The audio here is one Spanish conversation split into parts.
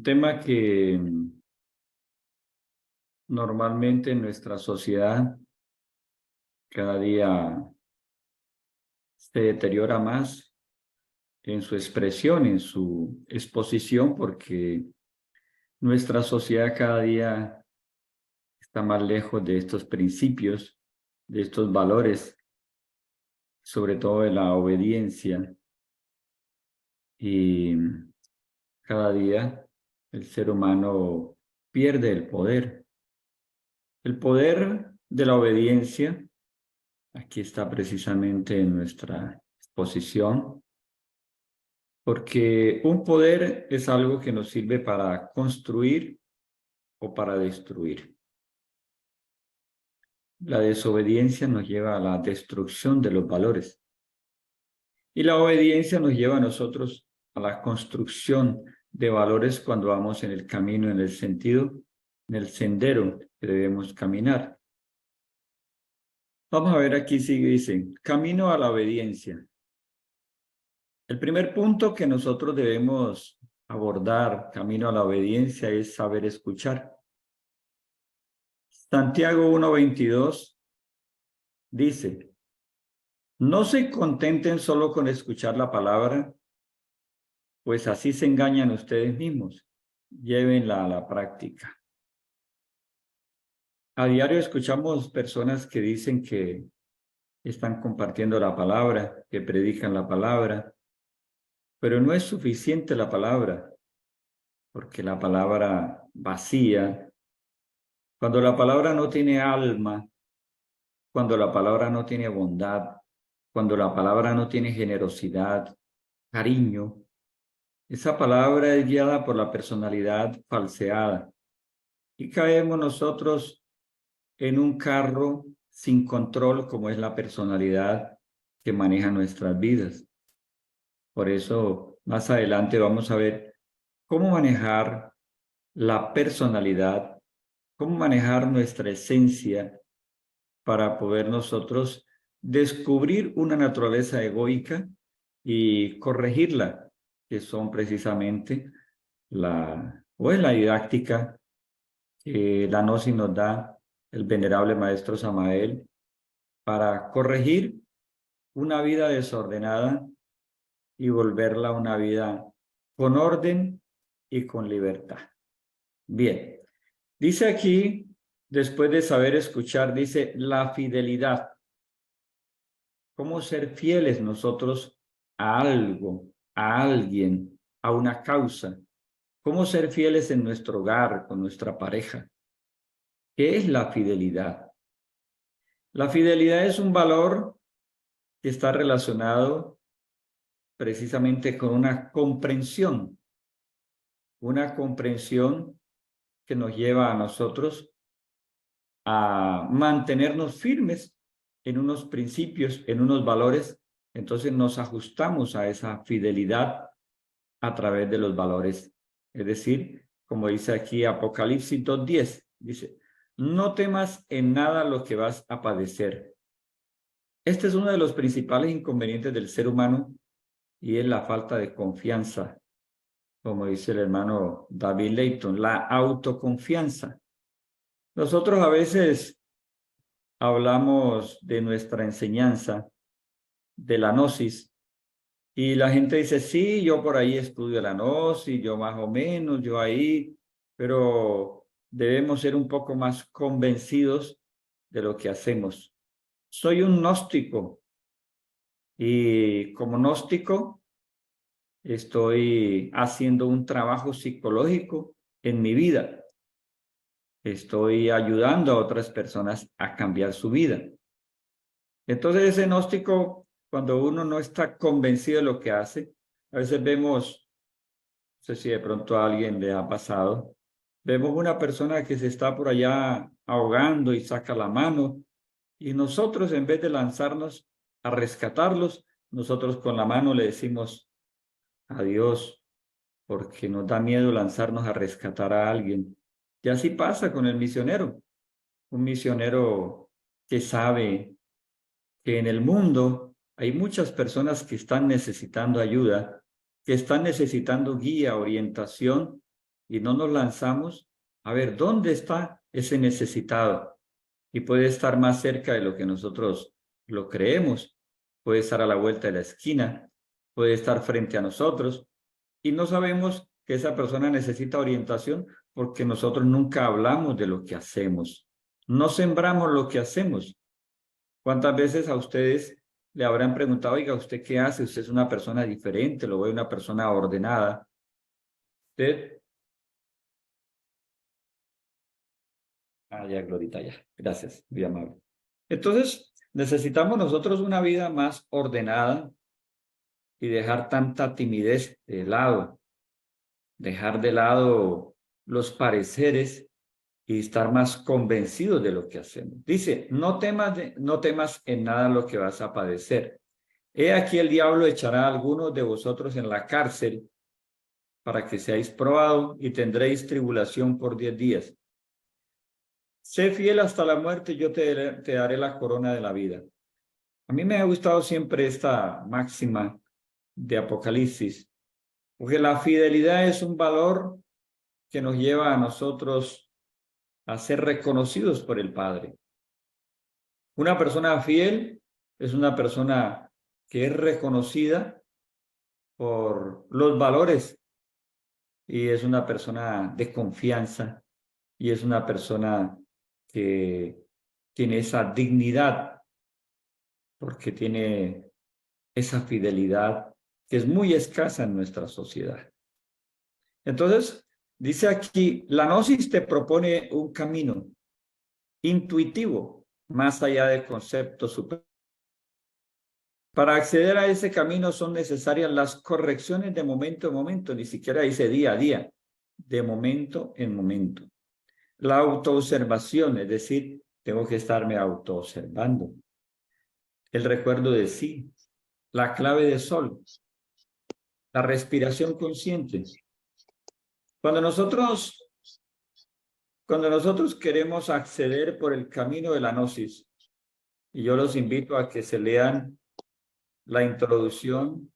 Un tema que normalmente en nuestra sociedad cada día se deteriora más en su expresión, en su exposición, porque nuestra sociedad cada día está más lejos de estos principios, de estos valores, sobre todo de la obediencia. Y cada día el ser humano pierde el poder. El poder de la obediencia, aquí está precisamente en nuestra exposición, porque un poder es algo que nos sirve para construir o para destruir. La desobediencia nos lleva a la destrucción de los valores y la obediencia nos lleva a nosotros a la construcción de valores cuando vamos en el camino, en el sentido, en el sendero que debemos caminar. Vamos a ver aquí, sigue, dice, camino a la obediencia. El primer punto que nosotros debemos abordar, camino a la obediencia, es saber escuchar. Santiago 1:22 dice, no se contenten solo con escuchar la palabra, pues así se engañan ustedes mismos. Llévenla a la práctica. A diario escuchamos personas que dicen que están compartiendo la palabra, que predican la palabra, pero no es suficiente la palabra, porque la palabra vacía, cuando la palabra no tiene alma, cuando la palabra no tiene bondad, cuando la palabra no tiene generosidad, cariño, esa palabra es guiada por la personalidad falseada y caemos nosotros en un carro sin control como es la personalidad que maneja nuestras vidas. Por eso, más adelante vamos a ver cómo manejar la personalidad, cómo manejar nuestra esencia para poder nosotros descubrir una naturaleza egoica y corregirla, que son precisamente la didáctica que la Gnosis nos da el venerable maestro Samael para corregir una vida desordenada y volverla una vida con orden y con libertad. Bien, dice aquí, después de saber escuchar, dice la fidelidad. ¿Cómo ser fieles nosotros a algo, a alguien, a una causa? ¿Cómo ser fieles en nuestro hogar, con nuestra pareja? ¿Qué es la fidelidad? La fidelidad es un valor que está relacionado precisamente con una comprensión que nos lleva a nosotros a mantenernos firmes en unos principios, en unos valores. Entonces nos ajustamos a esa fidelidad a través de los valores. Es decir, como dice aquí Apocalipsis 2:10, dice, no temas en nada lo que vas a padecer. Este es uno de los principales inconvenientes del ser humano y es la falta de confianza, como dice el hermano David Leighton, la autoconfianza. Nosotros a veces hablamos de nuestra enseñanza, de la Gnosis, y la gente dice, sí, yo por ahí estudio la Gnosis, yo más o menos, yo ahí, pero debemos ser un poco más convencidos de lo que hacemos. Soy un gnóstico y como gnóstico estoy haciendo un trabajo psicológico en mi vida. Estoy ayudando a otras personas a cambiar su vida. Entonces ese gnóstico, cuando uno no está convencido de lo que hace, a veces vemos, no sé si de pronto a alguien le ha pasado, vemos una persona que se está por allá ahogando y saca la mano, y nosotros en vez de lanzarnos a rescatarlos, nosotros con la mano le decimos adiós, porque nos da miedo lanzarnos a rescatar a alguien. Y así pasa con el misionero, un misionero que sabe que en el mundo hay muchas personas que están necesitando ayuda, que están necesitando guía, orientación, y no nos lanzamos a ver dónde está ese necesitado. Y puede estar más cerca de lo que nosotros lo creemos, puede estar a la vuelta de la esquina, puede estar frente a nosotros, y no sabemos que esa persona necesita orientación porque nosotros nunca hablamos de lo que hacemos. No sembramos lo que hacemos. ¿Cuántas veces a ustedes le habrán preguntado, oiga, ¿usted qué hace? Usted es una persona diferente, lo veo una persona ordenada. Usted, ya, Glorita, ya. Gracias, muy amable. Entonces, necesitamos nosotros una vida más ordenada y dejar tanta timidez de lado, dejar de lado los pareceres y estar más convencidos de lo que hacemos. Dice, no temas en nada lo que vas a padecer. He aquí el diablo echará a algunos de vosotros en la cárcel para que seáis probados y tendréis tribulación por 10 días. Sé fiel hasta la muerte, yo te daré la corona de la vida. A mí me ha gustado siempre esta máxima de Apocalipsis, porque la fidelidad es un valor que nos lleva a nosotros a ser reconocidos por el Padre. Una persona fiel es una persona que es reconocida por los valores y es una persona de confianza y es una persona que tiene esa dignidad porque tiene esa fidelidad que es muy escasa en nuestra sociedad. Entonces, dice aquí, la gnosis te propone un camino intuitivo, más allá de conceptos superiores. Para acceder a ese camino son necesarias las correcciones de momento en momento, ni siquiera dice día a día, de momento en momento. La autoobservación, es decir, tengo que estarme autoobservando. El recuerdo de sí, la clave de sol, la respiración consciente. Cuando nosotros queremos acceder por el camino de la gnosis, y yo los invito a que se lean la introducción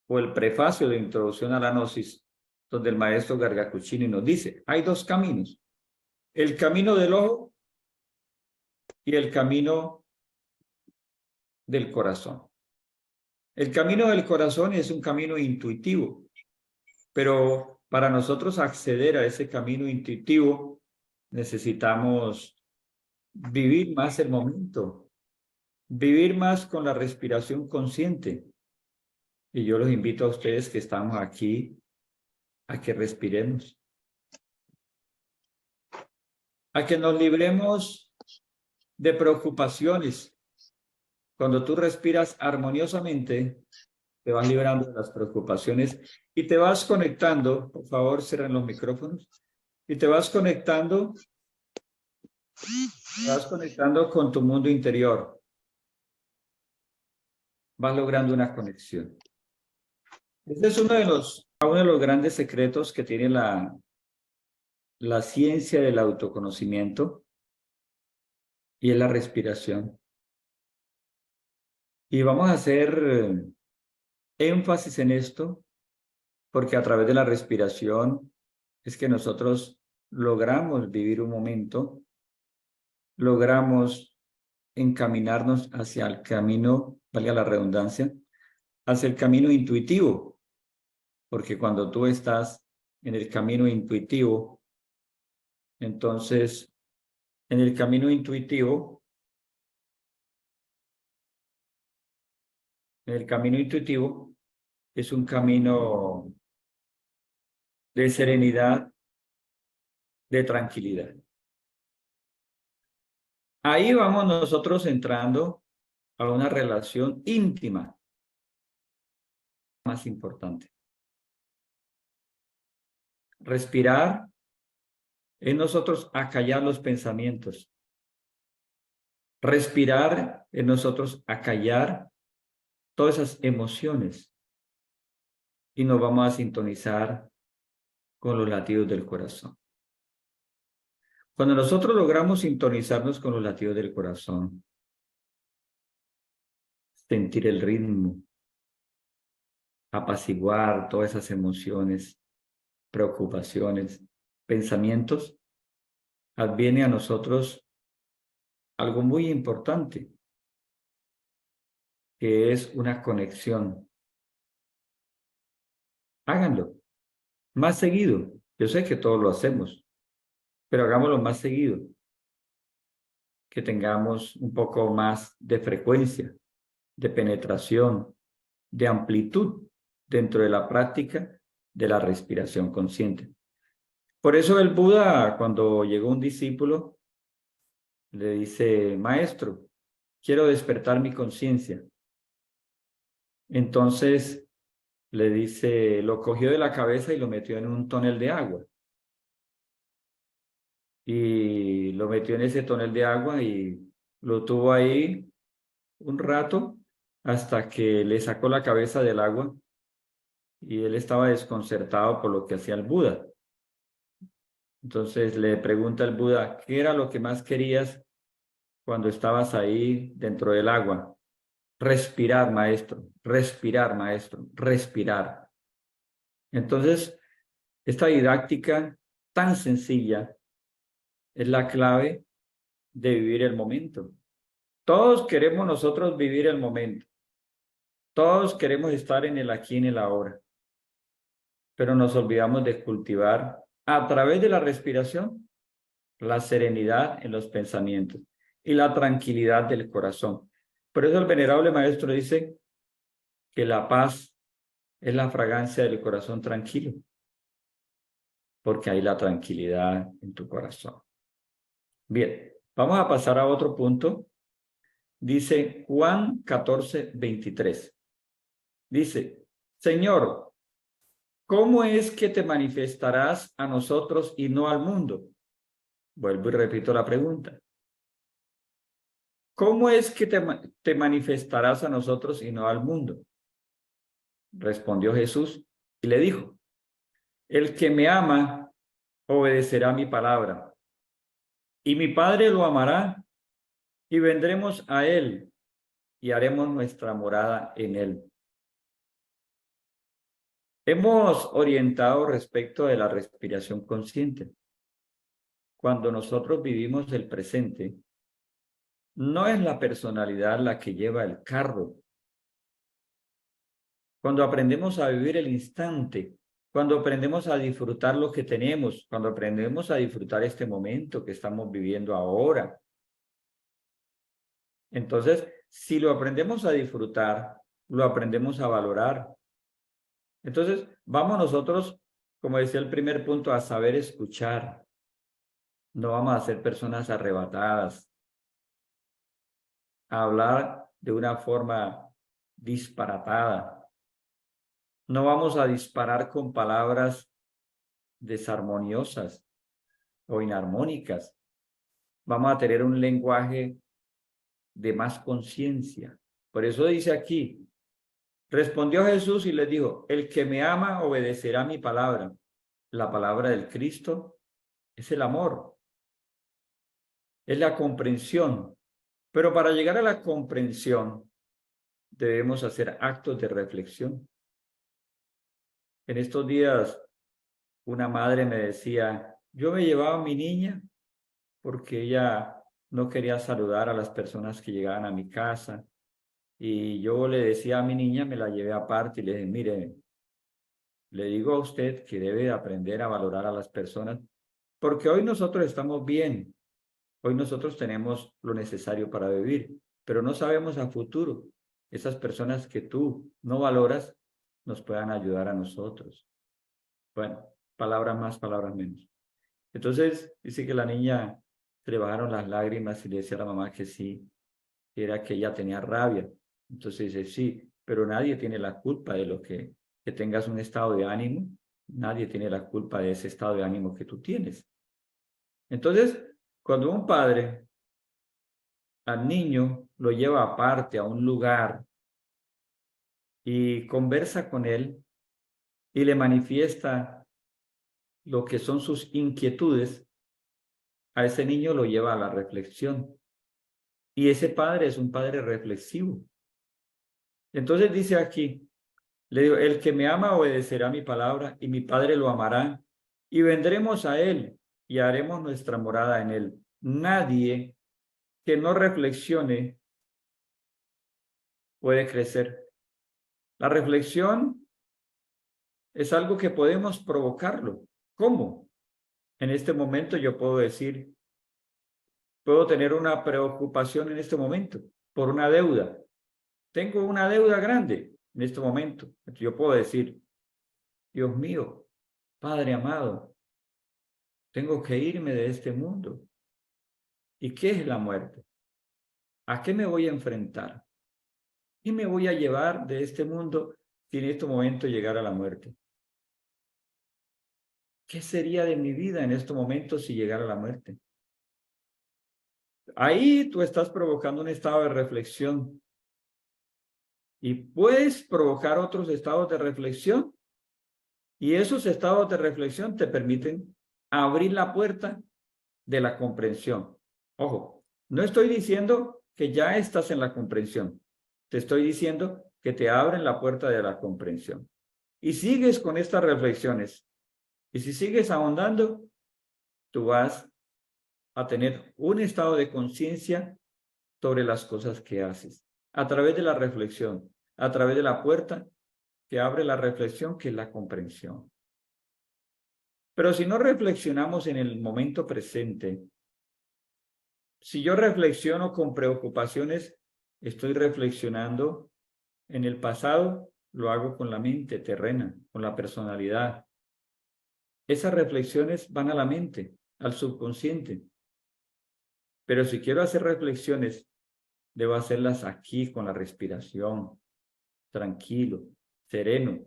o el prefacio de introducción a la gnosis, donde el maestro Gargacucini nos dice, hay dos caminos, el camino del ojo y el camino del corazón. El camino del corazón es un camino intuitivo, pero para nosotros acceder a ese camino intuitivo necesitamos vivir más el momento, vivir más con la respiración consciente. Y yo los invito a ustedes que estamos aquí a que respiremos, a que nos libremos de preocupaciones. Cuando tú respiras armoniosamente, te vas librando de las preocupaciones y te vas conectando, por favor, cierren los micrófonos, y te vas conectando con tu mundo interior. Vas logrando una conexión. Este es uno de los grandes secretos que tiene la ciencia del autoconocimiento y es la respiración. Y vamos a hacer énfasis en esto porque a través de la respiración es que nosotros logramos vivir un momento, logramos encaminarnos hacia el camino, valga la redundancia, hacia el camino intuitivo, porque cuando tú estás en el camino intuitivo, entonces en el camino intuitivo, es un camino de serenidad, de tranquilidad. Ahí vamos nosotros entrando a una relación íntima más importante. Respirar es nosotros acallar los pensamientos. Respirar es nosotros acallar todas esas emociones y nos vamos a sintonizar con los latidos del corazón. Cuando nosotros logramos sintonizarnos con los latidos del corazón, sentir el ritmo, apaciguar todas esas emociones, preocupaciones, pensamientos, adviene a nosotros algo muy importante, que es una conexión. Háganlo más seguido. Yo sé que todos lo hacemos, pero hagámoslo más seguido, que tengamos un poco más de frecuencia, de penetración, de amplitud dentro de la práctica de la respiración consciente. Por eso el Buda, cuando llegó un discípulo, le dice: maestro, quiero despertar mi conciencia. Entonces le dice, lo cogió de la cabeza y lo metió en un tonel de agua. Y lo metió en ese tonel de agua y lo tuvo ahí un rato hasta que le sacó la cabeza del agua y él estaba desconcertado por lo que hacía el Buda. Entonces le pregunta el Buda: ¿qué era lo que más querías cuando estabas ahí dentro del agua? Respirar, maestro, respirar, maestro, respirar. Entonces, esta didáctica tan sencilla es la clave de vivir el momento. Todos queremos nosotros vivir el momento. Todos queremos estar en el aquí y en el ahora. Pero nos olvidamos de cultivar a través de la respiración la serenidad en los pensamientos y la tranquilidad del corazón. Por eso el venerable maestro dice que la paz es la fragancia del corazón tranquilo, porque hay la tranquilidad en tu corazón. Bien, vamos a pasar a otro punto. Dice Juan 14:23. Dice: Señor, ¿cómo es que te manifestarás a nosotros y no al mundo? Vuelvo y repito la pregunta. ¿Cómo es que te manifestarás a nosotros y no al mundo? Respondió Jesús y le dijo: el que me ama obedecerá mi palabra, y mi Padre lo amará, y vendremos a él y haremos nuestra morada en él. Hemos orientado respecto de la respiración consciente. Cuando nosotros vivimos el presente, no es la personalidad la que lleva el carro. Cuando aprendemos a vivir el instante, cuando aprendemos a disfrutar lo que tenemos, cuando aprendemos a disfrutar este momento que estamos viviendo ahora. Entonces, si lo aprendemos a disfrutar, lo aprendemos a valorar. Entonces, vamos nosotros, como decía el primer punto, a saber escuchar. No vamos a ser personas arrebatadas, a hablar de una forma disparatada. No vamos a disparar con palabras desarmoniosas o inarmónicas. Vamos a tener un lenguaje de más conciencia. Por eso dice aquí, respondió Jesús y les dijo: el que me ama obedecerá mi palabra. La palabra del Cristo es el amor, es la comprensión. Pero para llegar a la comprensión debemos hacer actos de reflexión. En estos días una madre me decía: yo me llevaba a mi niña porque ella no quería saludar a las personas que llegaban a mi casa. Y yo le decía a mi niña, me la llevé aparte y le dije: mire, le digo a usted que debe aprender a valorar a las personas, porque hoy nosotros estamos bien, hoy nosotros tenemos lo necesario para vivir, pero no sabemos a futuro. Esas personas que tú no valoras nos puedan ayudar a nosotros. Bueno, palabras más, palabras menos. Entonces, dice que la niña se le bajaron las lágrimas y le decía a la mamá que sí, que era que ella tenía rabia. Entonces dice: sí, pero nadie tiene la culpa de lo que tengas un estado de ánimo, nadie tiene la culpa de ese estado de ánimo que tú tienes. Entonces, cuando un padre al niño lo lleva aparte a un lugar y conversa con él y le manifiesta lo que son sus inquietudes, a ese niño lo lleva a la reflexión. Y ese padre es un padre reflexivo. Entonces dice aquí, Le digo, el que me ama obedecerá mi palabra y mi Padre lo amará y vendremos a él y haremos nuestra morada en él. Nadie que no reflexione puede crecer. La reflexión es algo que podemos provocarlo. ¿Cómo? En este momento yo puedo decir, puedo tener una preocupación en este momento por una deuda. Tengo una deuda grande en este momento. Yo puedo decir, Dios mío, Padre amado, tengo que irme de este mundo. ¿Y qué es la muerte? ¿A qué me voy a enfrentar? ¿Qué me voy a llevar de este mundo si en este momento llegara la muerte? ¿Qué sería de mi vida en este momento si llegara la muerte? Ahí tú estás provocando un estado de reflexión y puedes provocar otros estados de reflexión y esos estados de reflexión te permiten abrir la puerta de la comprensión. Ojo, no estoy diciendo que ya estás en la comprensión. Te estoy diciendo que te abren la puerta de la comprensión. Y sigues con estas reflexiones. Y si sigues ahondando, tú vas a tener un estado de conciencia sobre las cosas que haces. A través de la reflexión, a través de la puerta que abre la reflexión, que es la comprensión. Pero si no reflexionamos en el momento presente, si yo reflexiono con preocupaciones, estoy reflexionando en el pasado, lo hago con la mente terrena, con la personalidad. Esas reflexiones van a la mente, al subconsciente. Pero si quiero hacer reflexiones, debo hacerlas aquí con la respiración, tranquilo, sereno.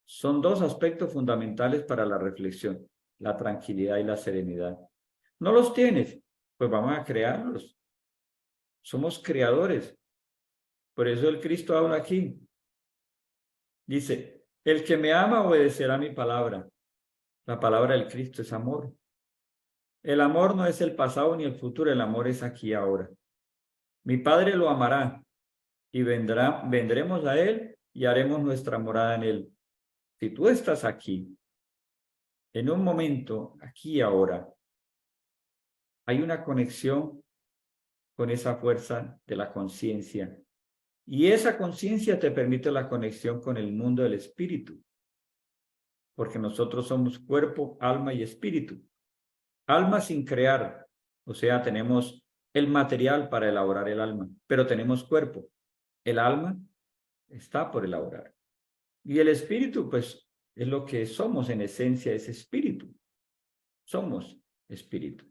Son dos aspectos fundamentales para la reflexión, la tranquilidad y la serenidad. ¿No los tienes? Pues vamos a crearlos. Somos creadores. Por eso el Cristo habla aquí. Dice, el que me ama obedecerá mi palabra. La palabra del Cristo es amor. El amor no es el pasado ni el futuro, el amor es aquí y ahora. Mi Padre lo amará y vendremos a él y haremos nuestra morada en él. Si tú estás aquí, en un momento, aquí y ahora, hay una conexión con esa fuerza de la conciencia. Y esa conciencia te permite la conexión con el mundo del espíritu, porque nosotros somos cuerpo, alma y espíritu. Alma sin crear, o sea, tenemos el material para elaborar el alma, pero tenemos cuerpo. El alma está por elaborar. Y el espíritu, pues, es lo que somos en esencia, es espíritu. Somos espíritu.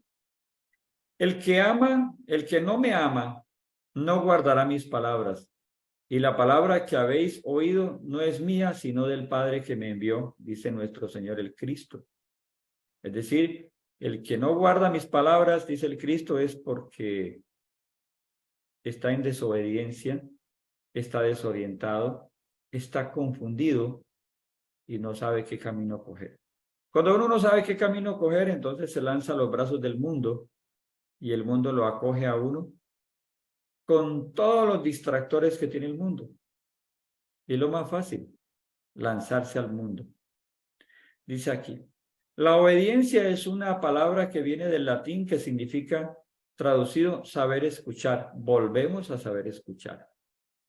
El que ama, el que no me ama, no guardará mis palabras. Y la palabra que habéis oído no es mía, sino del Padre que me envió, dice nuestro Señor el Cristo. Es decir, el que no guarda mis palabras, dice el Cristo, es porque está en desobediencia, está desorientado, está confundido y no sabe qué camino coger. Cuando uno no sabe qué camino coger, entonces se lanza a los brazos del mundo y el mundo lo acoge a uno con todos los distractores que tiene el mundo. Y lo más fácil, lanzarse al mundo. Dice aquí, la obediencia es una palabra que viene del latín que significa, traducido, saber escuchar. Volvemos a saber escuchar.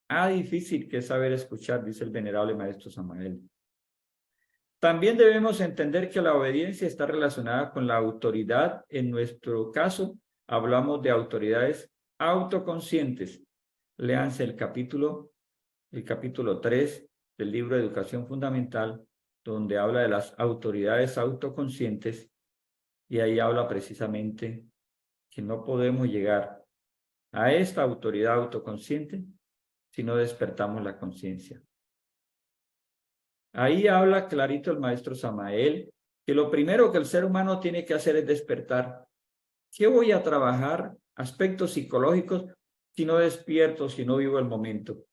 Ah, difícil que es saber escuchar, dice el venerable maestro Samael. También debemos entender que la obediencia está relacionada con la autoridad. En nuestro caso, hablamos de autoridades autoconscientes. Léanse el capítulo 3 del libro de Educación Fundamental, donde habla de las autoridades autoconscientes, y ahí habla precisamente que no podemos llegar a esta autoridad autoconsciente si no despertamos la conciencia. Ahí habla clarito el maestro Samael que lo primero que el ser humano tiene que hacer es despertar. ¿Qué voy a trabajar? Aspectos psicológicos si no despierto, si no vivo el momento.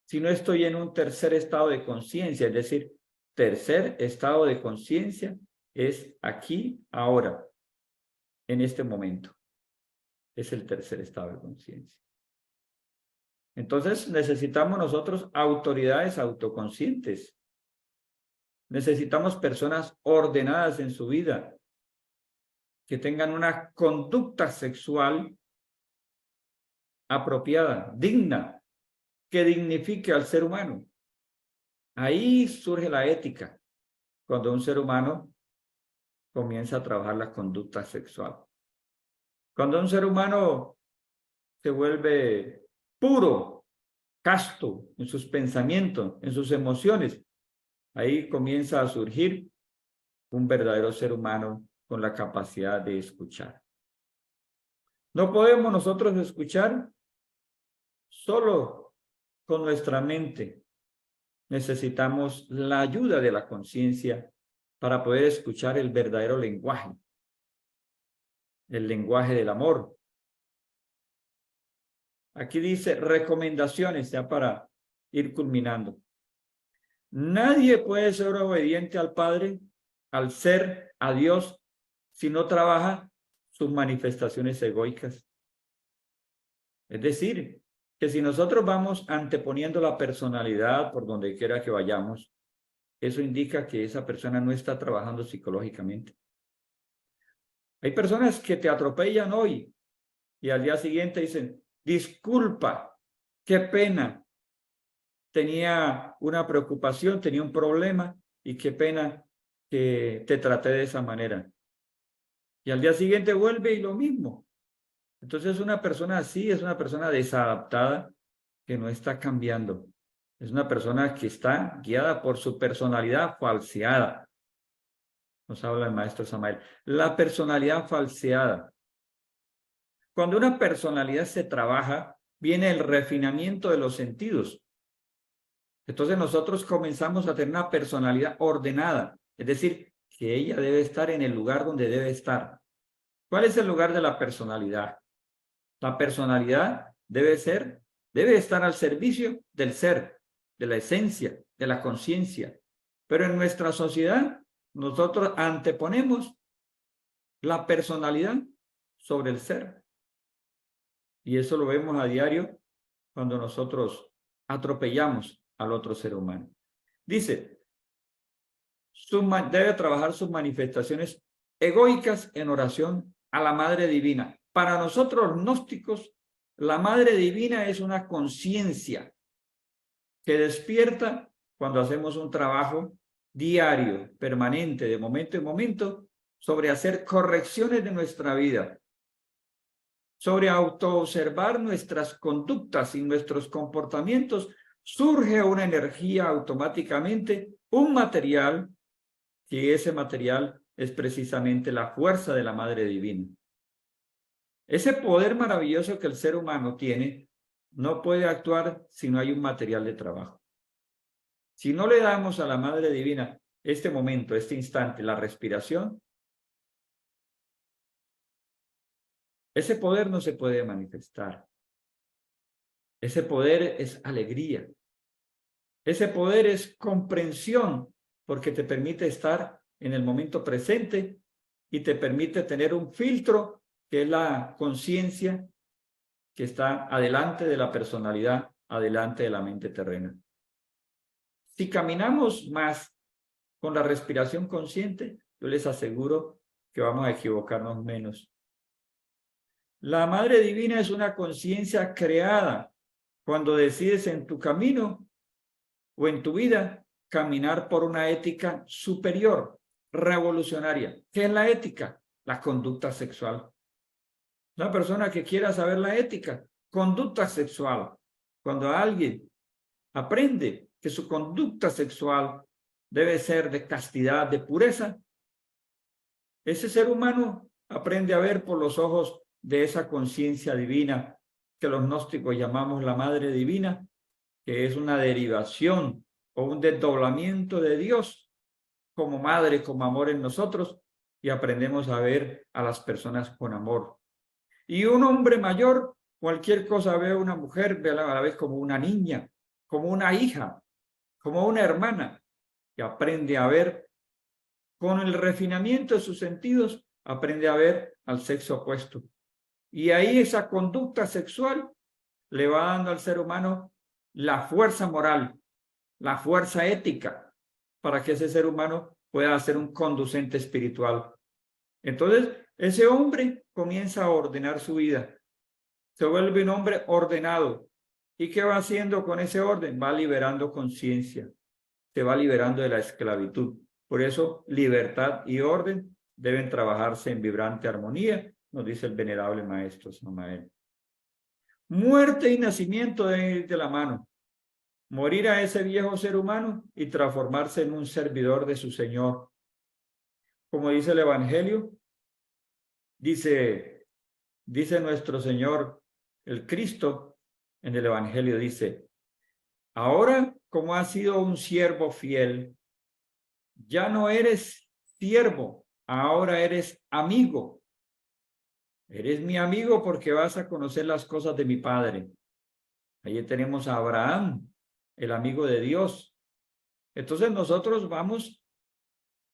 Si no estoy en un tercer estado de conciencia, es decir, tercer estado de conciencia es aquí, ahora, en este momento. Es el tercer estado de conciencia. Entonces necesitamos nosotros autoridades autoconscientes. Necesitamos personas ordenadas en su vida, que tengan una conducta sexual apropiada, digna, que dignifique al ser humano. Ahí surge la ética, cuando un ser humano comienza a trabajar la conducta sexual. Cuando un ser humano se vuelve puro, casto en sus pensamientos, en sus emociones, ahí comienza a surgir un verdadero ser humano con la capacidad de escuchar. No podemos nosotros escuchar solo con nuestra mente. Necesitamos la ayuda de la conciencia para poder escuchar el verdadero lenguaje, el lenguaje del amor. Aquí dice recomendaciones, ya para ir culminando. Nadie puede ser obediente al Padre, al ser, a Dios, si no trabaja sus manifestaciones egoicas. Es decir, que si nosotros vamos anteponiendo la personalidad por donde quiera que vayamos, eso indica que esa persona no está trabajando psicológicamente. Hay personas que te atropellan hoy y al día siguiente dicen, disculpa, qué pena, tenía una preocupación, tenía un problema y qué pena que te traté de esa manera. Y al día siguiente vuelve y lo mismo. Entonces una persona así es una persona desadaptada que no está cambiando. Es una persona que está guiada por su personalidad falseada. Nos habla el maestro Samael. La personalidad falseada. Cuando una personalidad se trabaja, viene el refinamiento de los sentidos. Entonces nosotros comenzamos a tener una personalidad ordenada, es decir, que ella debe estar en el lugar donde debe estar. ¿Cuál es el lugar de la personalidad? La personalidad debe estar al servicio del ser, de la esencia, de la conciencia. Pero en nuestra sociedad, nosotros anteponemos la personalidad sobre el ser. Y eso lo vemos a diario cuando nosotros atropellamos al otro ser humano. Dice, debe trabajar sus manifestaciones egoicas en oración a la Madre Divina. Para nosotros gnósticos, la Madre Divina es una conciencia que despierta cuando hacemos un trabajo diario, permanente, de momento en momento, sobre hacer correcciones de nuestra vida, sobre autoobservar nuestras conductas y nuestros comportamientos. Surge una energía automáticamente, un material, que ese material es precisamente la fuerza de la Madre Divina. Ese poder maravilloso que el ser humano tiene no puede actuar si no hay un material de trabajo. Si no le damos a la Madre Divina este momento, este instante, la respiración, ese poder no se puede manifestar. Ese poder es alegría. Ese poder es comprensión, porque te permite estar en el momento presente y te permite tener un filtro que es la conciencia que está adelante de la personalidad, adelante de la mente terrena. Si caminamos más con la respiración consciente, yo les aseguro que vamos a equivocarnos menos. La Madre Divina es una conciencia creada cuando decides en tu camino o en tu vida caminar por una ética superior, revolucionaria. ¿Qué es la ética? La conducta sexual. Una persona que quiera saber la ética, conducta sexual. Cuando alguien aprende que su conducta sexual debe ser de castidad, de pureza, ese ser humano aprende a ver por los ojos de esa conciencia divina que los gnósticos llamamos la Madre Divina, que es una derivación o un desdoblamiento de Dios como madre, como amor en nosotros, y aprendemos a ver a las personas con amor. Y un hombre mayor, cualquier cosa ve a una mujer, ve a la vez como una niña, como una hija, como una hermana, y aprende a ver con el refinamiento de sus sentidos, aprende a ver al sexo opuesto. Y ahí esa conducta sexual le va dando al ser humano la fuerza moral, la fuerza ética, para que ese ser humano pueda ser un conducente espiritual. Entonces, ese hombre comienza a ordenar su vida. Se vuelve un hombre ordenado. ¿Y qué va haciendo con ese orden? Va liberando conciencia. Se va liberando de la esclavitud. Por eso, libertad y orden deben trabajarse en vibrante armonía, nos dice el venerable maestro Samael. Muerte y nacimiento deben ir de la mano. Morir a ese viejo ser humano y transformarse en un servidor de su Señor. Como dice el Evangelio, dice nuestro Señor, el Cristo, en el Evangelio dice, ahora como has sido un siervo fiel, ya no eres siervo, ahora eres amigo. Eres mi amigo porque vas a conocer las cosas de mi Padre. Ahí tenemos a Abraham, el amigo de Dios. Entonces nosotros vamos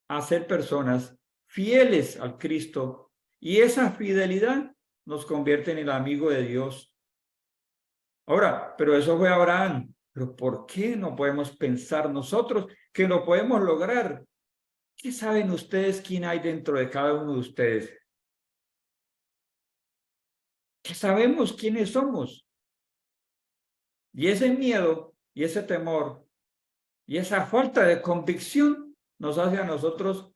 a ser personas fieles al Cristo y esa fidelidad nos convierte en el amigo de Dios. Ahora, pero eso fue Abraham. ¿Pero por qué no podemos pensar nosotros que lo podemos lograr? ¿Qué saben ustedes quién hay dentro de cada uno de ustedes? ¿Qué sabemos quiénes somos? Y ese miedo y ese temor y esa falta de convicción nos hace a nosotros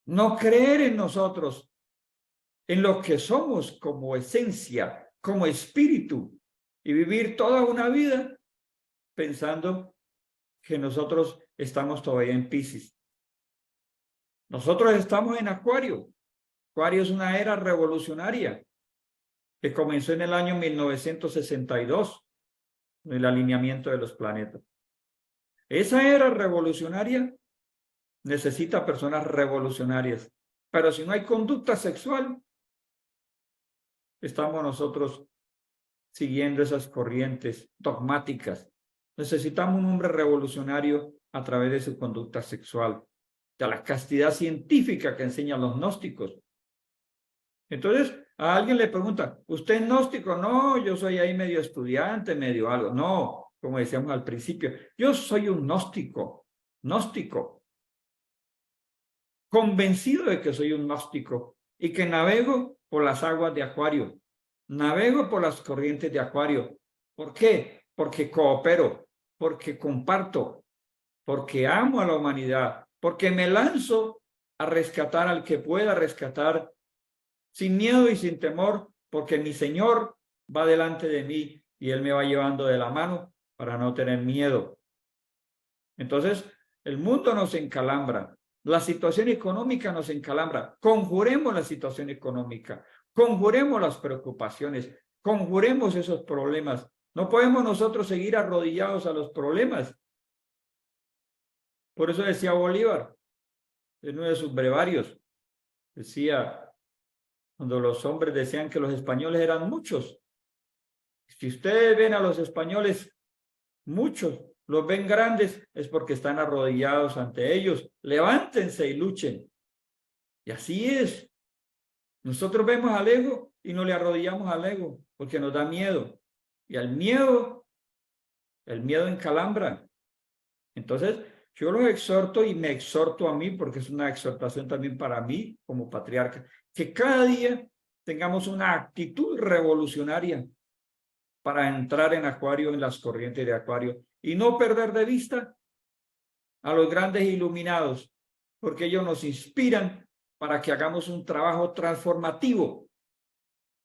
no creer en nosotros, en lo que somos como esencia, como espíritu, y vivir toda una vida pensando que nosotros estamos todavía en Piscis. Nosotros estamos en Acuario. Acuario es una era revolucionaria que comenzó en el año 1962, en el alineamiento de los planetas. Esa era revolucionaria necesita personas revolucionarias, pero si no hay conducta sexual, estamos nosotros siguiendo esas corrientes dogmáticas. Necesitamos un hombre revolucionario a través de su conducta sexual, de la castidad científica que enseñan los gnósticos. Entonces, a alguien le pregunta, ¿usted es gnóstico? No, yo soy ahí medio estudiante, medio algo. No, como decíamos al principio, yo soy un gnóstico, convencido de que soy un gnóstico y que navego por las aguas de Acuario, navego por las corrientes de Acuario. ¿Por qué? Porque coopero, porque comparto, porque amo a la humanidad, porque me lanzo a rescatar al que pueda rescatar sin miedo y sin temor, porque mi Señor va delante de mí y Él me va llevando de la mano para no tener miedo. Entonces, el mundo nos encalambra, la situación económica nos encalambra. Conjuremos la situación económica, conjuremos las preocupaciones, conjuremos esos problemas. No podemos nosotros seguir arrodillados a los problemas. Por eso decía Bolívar, en uno de sus brevarios, decía, cuando los hombres decían que los españoles eran muchos, si ustedes ven a los españoles muchos, los ven grandes, es porque están arrodillados ante ellos. Levántense y luchen. Y así es. Nosotros vemos al ego y no le arrodillamos al ego porque nos da miedo. Y al miedo, el miedo encalambra. Entonces, yo los exhorto y me exhorto a mí, porque es una exhortación también para mí como patriarca, que cada día tengamos una actitud revolucionaria para entrar en Acuario, en las corrientes de Acuario, y no perder de vista a los grandes iluminados, porque ellos nos inspiran para que hagamos un trabajo transformativo,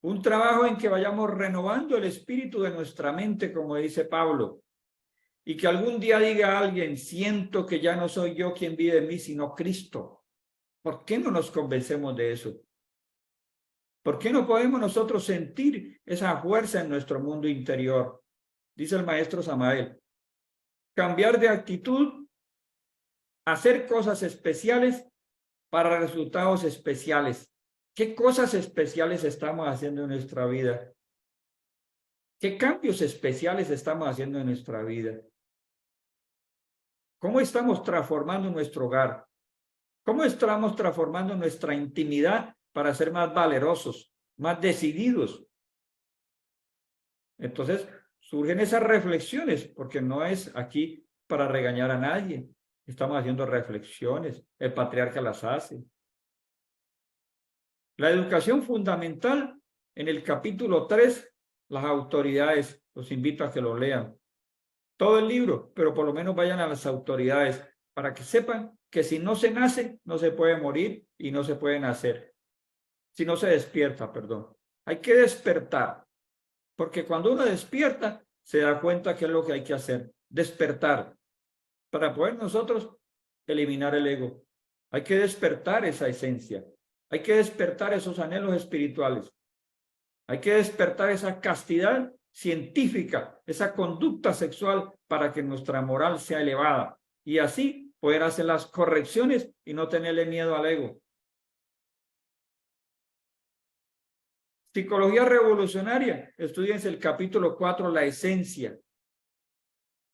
un trabajo en que vayamos renovando el espíritu de nuestra mente, como dice Pablo, y que algún día diga alguien, siento que ya no soy yo quien vive en mí, sino Cristo. ¿Por qué no nos convencemos de eso? ¿Por qué no podemos nosotros sentir esa fuerza en nuestro mundo interior? Dice el maestro Samael, cambiar de actitud, hacer cosas especiales para resultados especiales. ¿Qué cosas especiales estamos haciendo en nuestra vida? ¿Qué cambios especiales estamos haciendo en nuestra vida? ¿Cómo estamos transformando nuestro hogar? ¿Cómo estamos transformando nuestra intimidad para ser más valerosos, más decididos? Entonces, surgen esas reflexiones, porque no es aquí para regañar a nadie. Estamos haciendo reflexiones, el patriarca las hace. La educación fundamental, en el capítulo 3, las autoridades, los invito a que lo lean. Todo el libro, pero por lo menos vayan a las autoridades para que sepan que si no se nace, no se puede morir y no se puede nacer. Si no se despierta, perdón. Hay que despertar, porque cuando uno despierta, se da cuenta qué es lo que hay que hacer. Despertar, para poder nosotros eliminar el ego. Hay que despertar esa esencia. Hay que despertar esos anhelos espirituales. Hay que despertar esa castidad científica, esa conducta sexual para que nuestra moral sea elevada y así poder hacer las correcciones y no tenerle miedo al ego. Psicología revolucionaria, estudiense el capítulo 4, la esencia.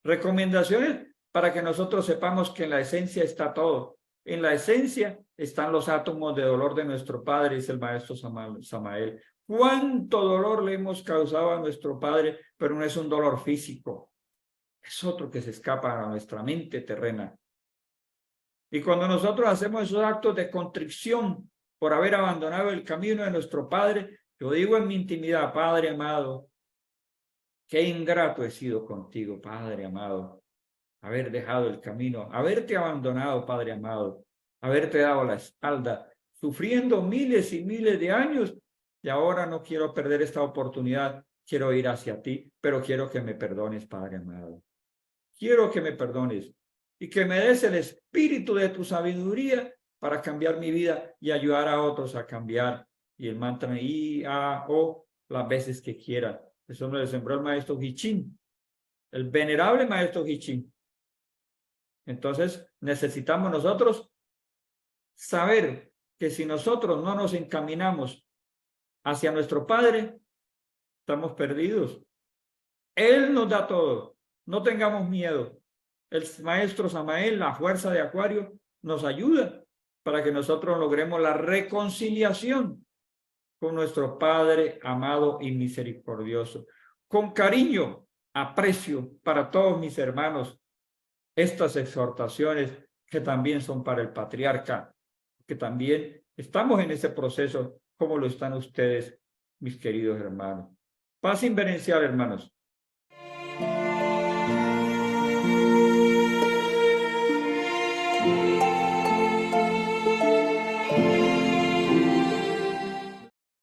Recomendaciones para que nosotros sepamos que en la esencia está todo. En la esencia están los átomos de dolor de nuestro Padre, dice el maestro Samael. ¿Cuánto dolor le hemos causado a nuestro Padre? Pero no es un dolor físico. Es otro que se escapa a nuestra mente terrena. Y cuando nosotros hacemos esos actos de contrición por haber abandonado el camino de nuestro Padre, yo digo en mi intimidad, Padre amado, qué ingrato he sido contigo, Padre amado, haber dejado el camino, haberte abandonado, Padre amado, haberte dado la espalda, sufriendo miles y miles de años, y ahora no quiero perder esta oportunidad, quiero ir hacia ti, pero quiero que me perdones, Padre amado. Quiero que me perdones y que me des el espíritu de tu sabiduría para cambiar mi vida y ayudar a otros a cambiar. Y el mantra I-A-O las veces que quiera. Eso nos lo sembró el maestro Hichín, el venerable maestro Hichín. Entonces necesitamos nosotros saber que si nosotros no nos encaminamos hacia nuestro Padre, estamos perdidos. Él nos da todo. No tengamos miedo. El maestro Samael, la fuerza de Acuario, nos ayuda para que nosotros logremos la reconciliación con nuestro Padre amado y misericordioso. Con cariño, aprecio para todos mis hermanos estas exhortaciones que también son para el patriarca, que también estamos en ese proceso como lo están ustedes, mis queridos hermanos. Paz inverencial, hermanos.